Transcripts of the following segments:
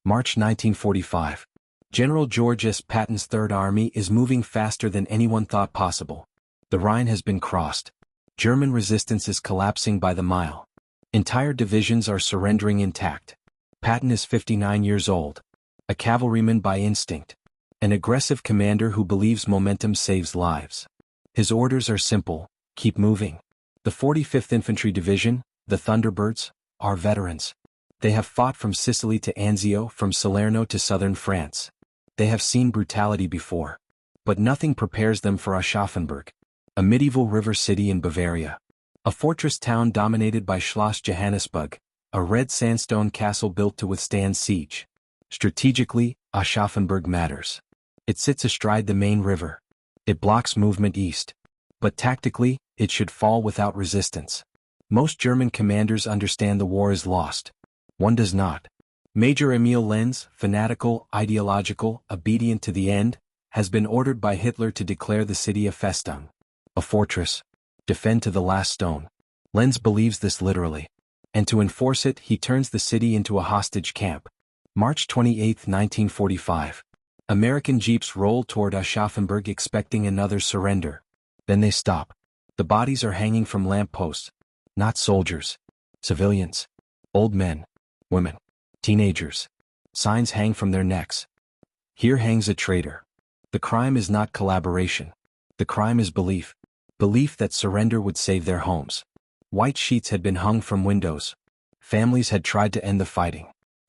March 1945. General George S. Patton's Third Army is moving faster than anyone thought possible. The Rhine has been crossed. German resistance is collapsing by the mile. Entire divisions are surrendering intact. Patton is 59 years old. A cavalryman by instinct. An aggressive commander who believes momentum saves lives. His orders are simple: keep moving. The 45th Infantry Division, the Thunderbirds, are veterans. They have fought from Sicily to Anzio, from Salerno to southern France. They have seen brutality before. But nothing prepares them for Aschaffenburg, a medieval river city in Bavaria. A fortress town dominated by Schloss Johannesburg, a red sandstone castle built to withstand siege. Strategically, Aschaffenburg matters. It sits astride the main river. It blocks movement east. But tactically, it should fall without resistance. Most German commanders understand the war is lost. One does not. Major Emil Lenz, fanatical, ideological, obedient to the end, has been ordered by Hitler to declare the city a Festung, a fortress. Defend to the last stone. Lenz believes this literally. And to enforce it, he turns the city into a hostage camp. March 28, 1945. American jeeps roll toward Aschaffenburg expecting another surrender. Then they stop. The bodies are hanging from lampposts. Not soldiers. Civilians. Old men. Women. Teenagers. Signs hang from their necks. Here hangs a traitor. The crime is not collaboration. The crime is belief. Belief that surrender would save their homes. White sheets had been hung from windows. Families had tried to end the fighting.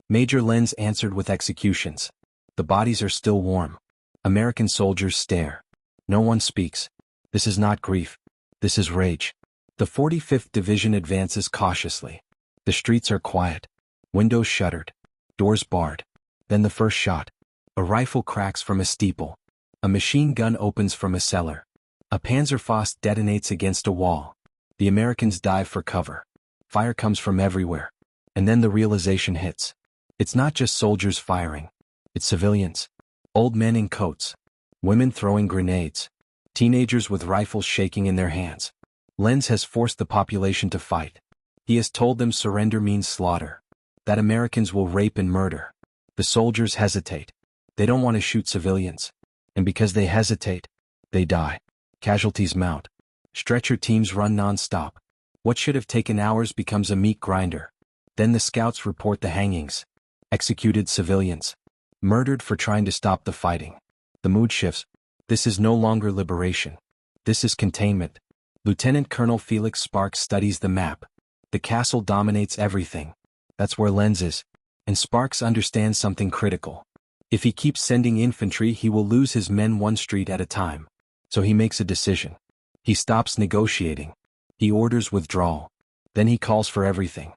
Major Lenz answered with executions. The bodies are still warm. American soldiers stare. No one speaks. This is not grief. This is rage. The 45th Division advances cautiously. The streets are quiet. Windows shuttered. Doors barred. Then the first shot. A rifle cracks from a steeple. A machine gun opens from a cellar. A Panzerfaust detonates against a wall. The Americans dive for cover. Fire comes from everywhere. And then the realization hits. It's not just soldiers firing. It's civilians. Old men in coats. Women throwing grenades. Teenagers with rifles shaking in their hands. Lenz has forced the population to fight. He has told them surrender means slaughter. That Americans will rape and murder. The soldiers hesitate. They don't want to shoot civilians. And because they hesitate, they die. Casualties mount. Stretcher teams run non-stop. What should have taken hours becomes a meat grinder. Then the scouts report the hangings. Executed civilians. Murdered for trying to stop the fighting. The mood shifts. This is no longer liberation. This is containment. Lieutenant Colonel Felix Sparks studies the map. The castle dominates everything. That's where Lenz is. And Sparks understands something critical. If he keeps sending infantry, he will lose his men one street at a time. So he makes a decision. He stops negotiating. He orders withdrawal. Then he calls for everything.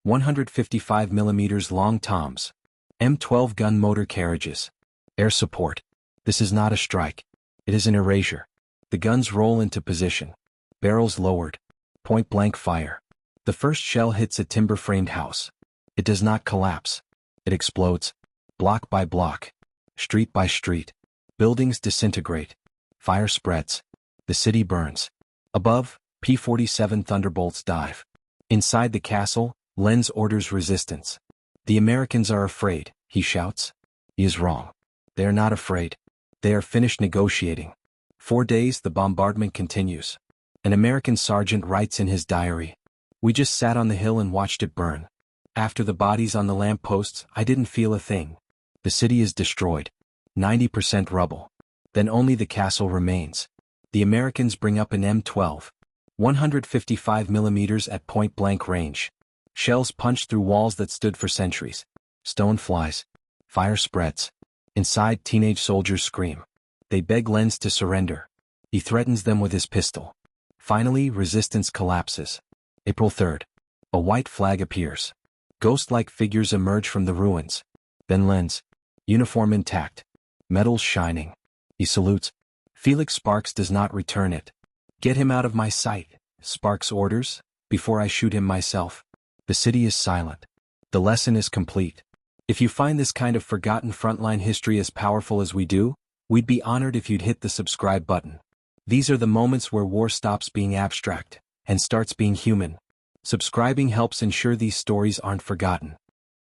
155mm long toms. M12 gun motor carriages. Air support. This is not a strike. It is an erasure. The guns roll into position. Barrels lowered. Point-blank fire. The first shell hits a timber-framed house. It does not collapse. It explodes. Block by block. Street by street. Buildings disintegrate. Fire spreads. The city burns. Above, P-47 Thunderbolts dive. Inside the castle, Lenz orders resistance. The Americans are afraid, he shouts. He is wrong. They are not afraid. They are finished negotiating. 4 days the bombardment continues. An American sergeant writes in his diary, "We just sat on the hill and watched it burn. After the bodies on the lampposts, I didn't feel a thing. The city is destroyed. 90% rubble. Then only the castle remains. The Americans bring up an M12. 155mm at point-blank range. Shells punch through walls that stood for centuries. Stone flies. Fire spreads. Inside, teenage soldiers scream. They beg Lenz to surrender. He threatens them with his pistol. Finally, resistance collapses. April 3rd. A white flag appears. Ghost-like figures emerge from the ruins. Then Lenz. Uniform intact. Medals shining. He salutes. Felix Sparks does not return it. "Get him out of my sight," Sparks orders, "before I shoot him myself." The city is silent. The lesson is complete. If you find this kind of forgotten frontline history as powerful as we do, we'd be honored if you'd hit the subscribe button. These are the moments where war stops being abstract and starts being human. Subscribing helps ensure these stories aren't forgotten.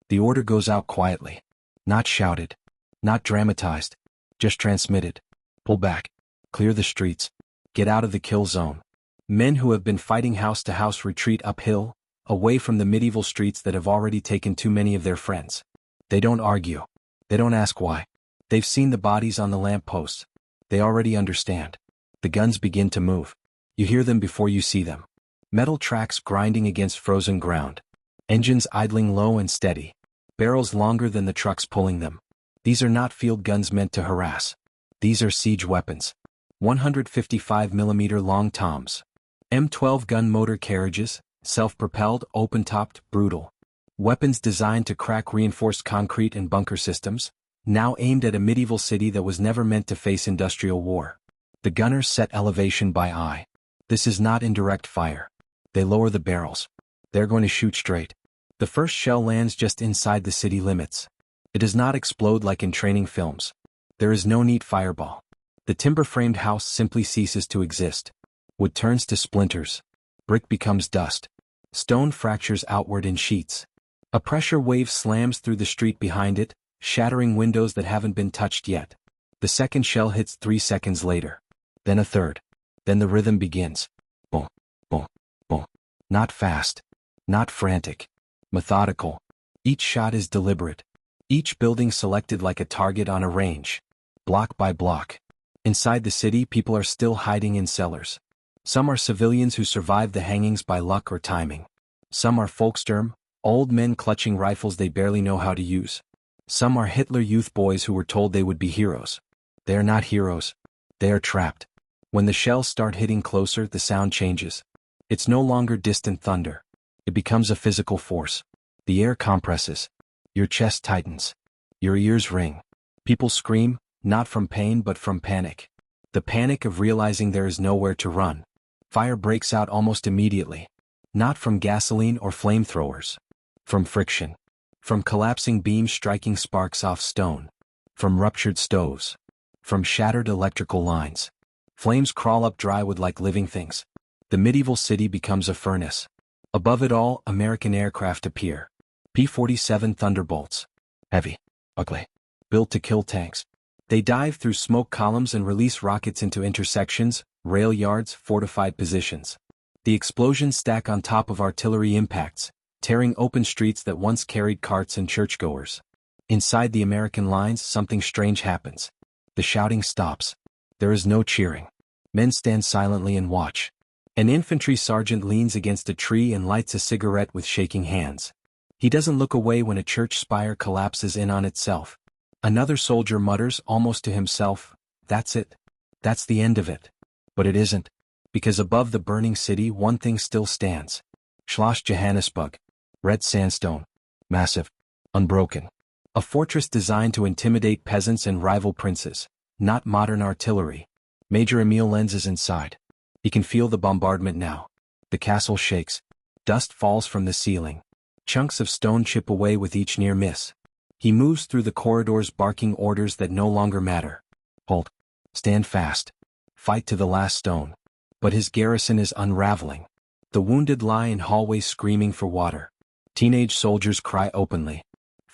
The order goes out quietly. Not shouted. Not dramatized. Just transmitted. Pull back. Clear the streets. Get out of the kill zone. Men who have been fighting house to house retreat uphill, away from the medieval streets that have already taken too many of their friends. They don't argue. They don't ask why. They've seen the bodies on the lampposts. They already understand. The guns begin to move. You hear them before you see them. Metal tracks grinding against frozen ground. Engines idling low and steady. Barrels longer than the trucks pulling them. These are not field guns meant to harass. These are siege weapons. 155mm long toms. M12 gun motor carriages, self-propelled, open-topped, brutal. Weapons designed to crack reinforced concrete and bunker systems, now aimed at a medieval city that was never meant to face industrial war. The gunners set elevation by eye. This is not indirect fire. They lower the barrels. They're going to shoot straight. The first shell lands just inside the city limits. It does not explode like in training films. There is no neat fireball. The timber-framed house simply ceases to exist. Wood turns to splinters. Brick becomes dust. Stone fractures outward in sheets. A pressure wave slams through the street behind it, shattering windows that haven't been touched yet. The second shell hits 3 seconds later. Then a third. Then the rhythm begins. Boom, boom, boom. Not fast. Not frantic. Methodical. Each shot is deliberate. Each building selected like a target on a range. Block by block. Inside the city, people are still hiding in cellars. Some are civilians who survived the hangings by luck or timing. Some are Volkssturm, old men clutching rifles they barely know how to use. Some are Hitler Youth boys who were told they would be heroes. They are not heroes. They are trapped. When the shells start hitting closer, the sound changes. It's no longer distant thunder. It becomes a physical force. The air compresses. Your chest tightens. Your ears ring. People scream, not from pain but from panic. The panic of realizing there is nowhere to run. Fire breaks out almost immediately. Not from gasoline or flamethrowers. From friction. From collapsing beams striking sparks off stone. From ruptured stoves. From shattered electrical lines. Flames crawl up drywood like living things. The medieval city becomes a furnace. Above it all, American aircraft appear. P-47 Thunderbolts. Heavy. Ugly. Built to kill tanks. They dive through smoke columns and release rockets into intersections, rail yards, fortified positions. The explosions stack on top of artillery impacts, tearing open streets that once carried carts and churchgoers. Inside the American lines, something strange happens. The shouting stops. There is no cheering. Men stand silently and watch. An infantry sergeant leans against a tree and lights a cigarette with shaking hands. He doesn't look away when a church spire collapses in on itself. Another soldier mutters almost to himself, "That's it. That's the end of it." But it isn't. Because above the burning city one thing still stands. Schloss Johannesburg. Red sandstone. Massive. Unbroken. A fortress designed to intimidate peasants and rival princes. Not modern artillery. Major Emil Lenz is inside. He can feel the bombardment now. The castle shakes. Dust falls from the ceiling. Chunks of stone chip away with each near miss. He moves through the corridors barking orders that no longer matter. Hold. Stand fast. Fight to the last stone. But his garrison is unraveling. The wounded lie in hallways screaming for water. Teenage soldiers cry openly.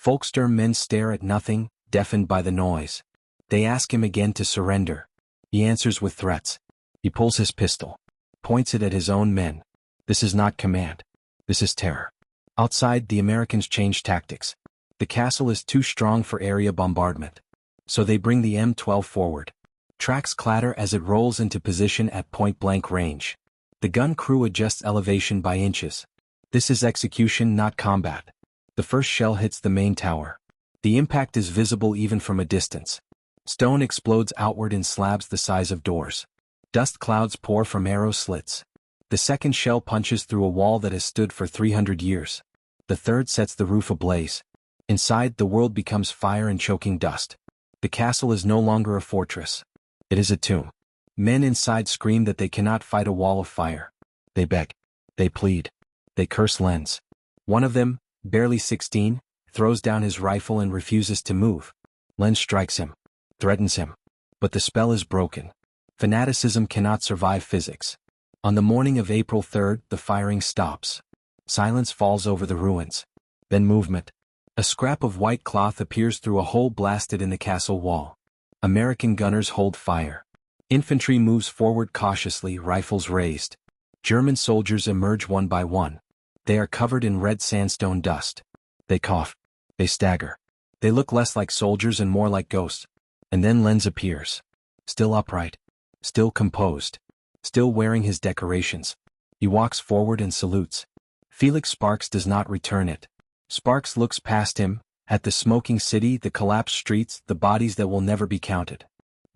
Volkssturm men stare at nothing, deafened by the noise. They ask him again to surrender. He answers with threats. He pulls his pistol. Points it at his own men. This is not command. This is terror. Outside, the Americans change tactics. The castle is too strong for area bombardment. So they bring the M12 forward. Tracks clatter as it rolls into position at point-blank range. The gun crew adjusts elevation by inches. This is execution, not combat. The first shell hits the main tower. The impact is visible even from a distance. Stone explodes outward in slabs the size of doors. Dust clouds pour from arrow slits. The second shell punches through a wall that has stood for 300 years. The third sets the roof ablaze. Inside, the world becomes fire and choking dust. The castle is no longer a fortress. It is a tomb. Men inside scream that they cannot fight a wall of fire. They beg. They plead. They curse Lenz. One of them, barely 16, throws down his rifle and refuses to move. Lenz strikes him. Threatens him. But the spell is broken. Fanaticism cannot survive physics. On the morning of April 3rd, the firing stops. Silence falls over the ruins. Then movement. A scrap of white cloth appears through a hole blasted in the castle wall. American gunners hold fire. Infantry moves forward cautiously, rifles raised. German soldiers emerge one by one. They are covered in red sandstone dust. They cough. They stagger. They look less like soldiers and more like ghosts. And then Lenz appears. Still upright. Still composed. Still wearing his decorations. He walks forward and salutes. Felix Sparks does not return it. Sparks looks past him, at the smoking city, the collapsed streets, the bodies that will never be counted.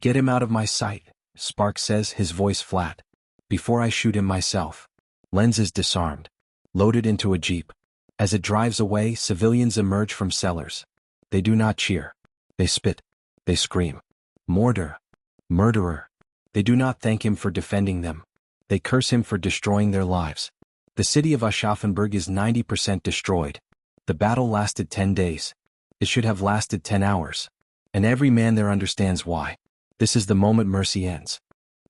"Get him out of my sight," Sparks says, his voice flat. "Before I shoot him myself." Lenz is disarmed. Loaded into a jeep. As it drives away, civilians emerge from cellars. They do not cheer. They spit. They scream. "Mortar! Murderer!" They do not thank him for defending them. They curse him for destroying their lives. The city of Aschaffenburg is 90% destroyed. The battle lasted 10 days. It should have lasted 10 hours. And every man there understands why. This is the moment mercy ends.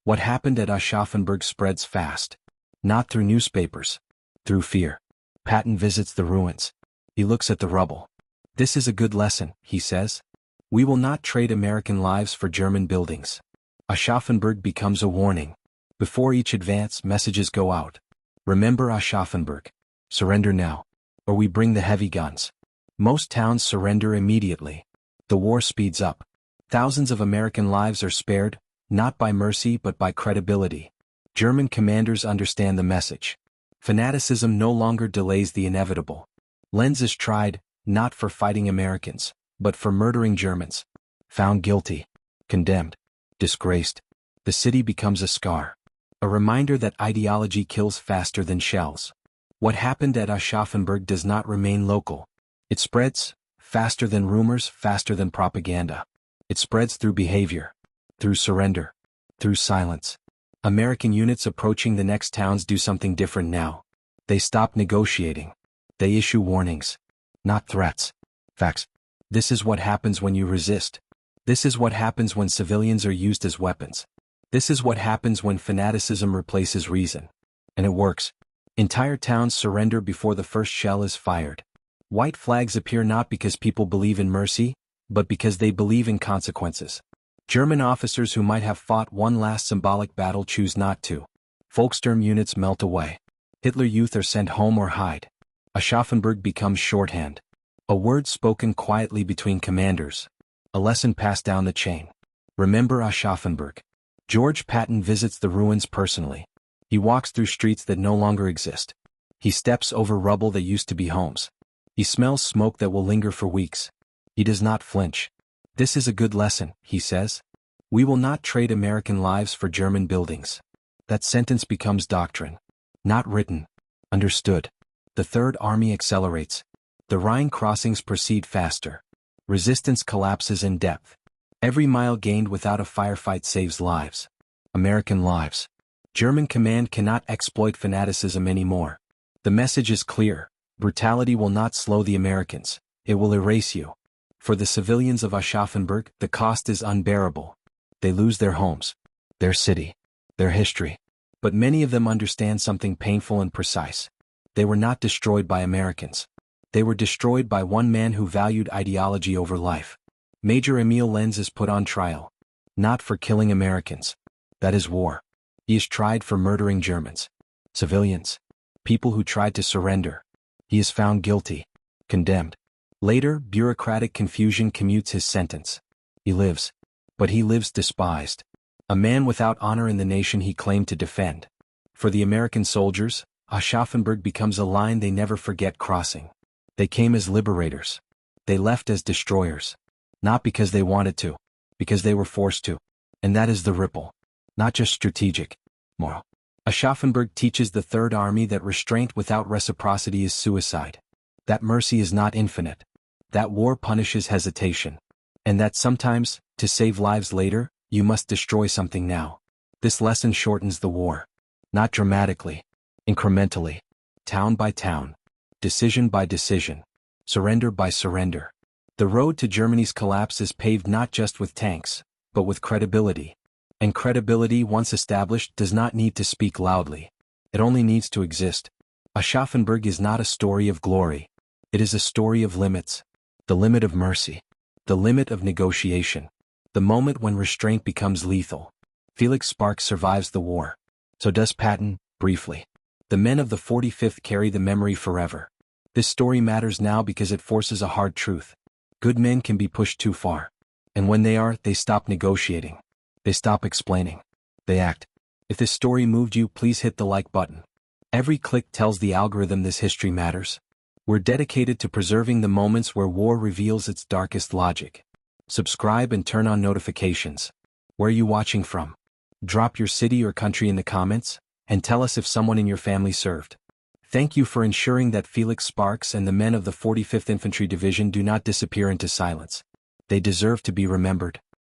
What happened at Aschaffenburg spreads fast. Not through newspapers. Through fear. Patton visits the ruins. He looks at the rubble. "This is a good lesson," he says. "We will not trade American lives for German buildings." Aschaffenburg becomes a warning. Before each advance, messages go out. "Remember Aschaffenburg. Surrender now, or we bring the heavy guns." Most towns surrender immediately. The war speeds up. Thousands of American lives are spared, not by mercy but by credibility. German commanders understand the message. Fanaticism no longer delays the inevitable. Lenz is tried, not for fighting Americans, but for murdering Germans. Found guilty. Condemned. Disgraced. The city becomes a scar. A reminder that ideology kills faster than shells. What happened at Aschaffenburg does not remain local. It spreads, faster than rumors, faster than propaganda. It spreads through behavior. Through surrender. Through silence. American units approaching the next towns do something different now. They stop negotiating. They issue warnings. Not threats. Facts. This is what happens when you resist. This is what happens when civilians are used as weapons. This is what happens when fanaticism replaces reason. And it works. Entire towns surrender before the first shell is fired. White flags appear not because people believe in mercy, but because they believe in consequences. German officers who might have fought one last symbolic battle choose not to. Volkssturm units melt away. Hitler Youth are sent home or hide. Aschaffenburg becomes shorthand. A word spoken quietly between commanders. A lesson passed down the chain. Remember Aschaffenburg. George Patton visits the ruins personally. He walks through streets that no longer exist. He steps over rubble that used to be homes. He smells smoke that will linger for weeks. He does not flinch. "This is a good lesson," he says. "We will not trade American lives for German buildings." That sentence becomes doctrine. Not written. Understood. The Third Army accelerates. The Rhine crossings proceed faster. Resistance collapses in depth. Every mile gained without a firefight saves lives. American lives. German command cannot exploit fanaticism anymore. The message is clear. Brutality will not slow the Americans. It will erase you. For the civilians of Aschaffenburg, the cost is unbearable. They lose their homes, their city, their history. But many of them understand something painful and precise. They were not destroyed by Americans. They were destroyed by one man who valued ideology over life. Major Emil Lenz is put on trial. Not for killing Americans. That is war. He is tried for murdering Germans. Civilians. People who tried to surrender. He is found guilty. Condemned. Later, bureaucratic confusion commutes his sentence. He lives. But he lives despised. A man without honor in the nation he claimed to defend. For the American soldiers, Aschaffenburg becomes a line they never forget crossing. They came as liberators. They left as destroyers. Not because they wanted to. Because they were forced to. And that is the ripple. Not just strategic. Moral. Aschaffenburg teaches the Third Army that restraint without reciprocity is suicide. That mercy is not infinite. That war punishes hesitation. And that sometimes, to save lives later, you must destroy something now. This lesson shortens the war. Not dramatically. Incrementally. Town by town. Decision by decision. Surrender by surrender. The road to Germany's collapse is paved not just with tanks, but with credibility. And credibility, once established, does not need to speak loudly. It only needs to exist. Aschaffenburg is not a story of glory. It is a story of limits. The limit of mercy. The limit of negotiation. The moment when restraint becomes lethal. Felix Sparks survives the war. So does Patton, briefly. The men of the 45th carry the memory forever. This story matters now because it forces a hard truth. Good men can be pushed too far. And when they are, they stop negotiating. They stop explaining. They act. If this story moved you, please hit the like button. Every click tells the algorithm this history matters. We're dedicated to preserving the moments where war reveals its darkest logic. Subscribe and turn on notifications. Where are you watching from? Drop your city or country in the comments, and tell us if someone in your family served. Thank you for ensuring that Felix Sparks and the men of the 45th Infantry Division do not disappear into silence. They deserve to be remembered.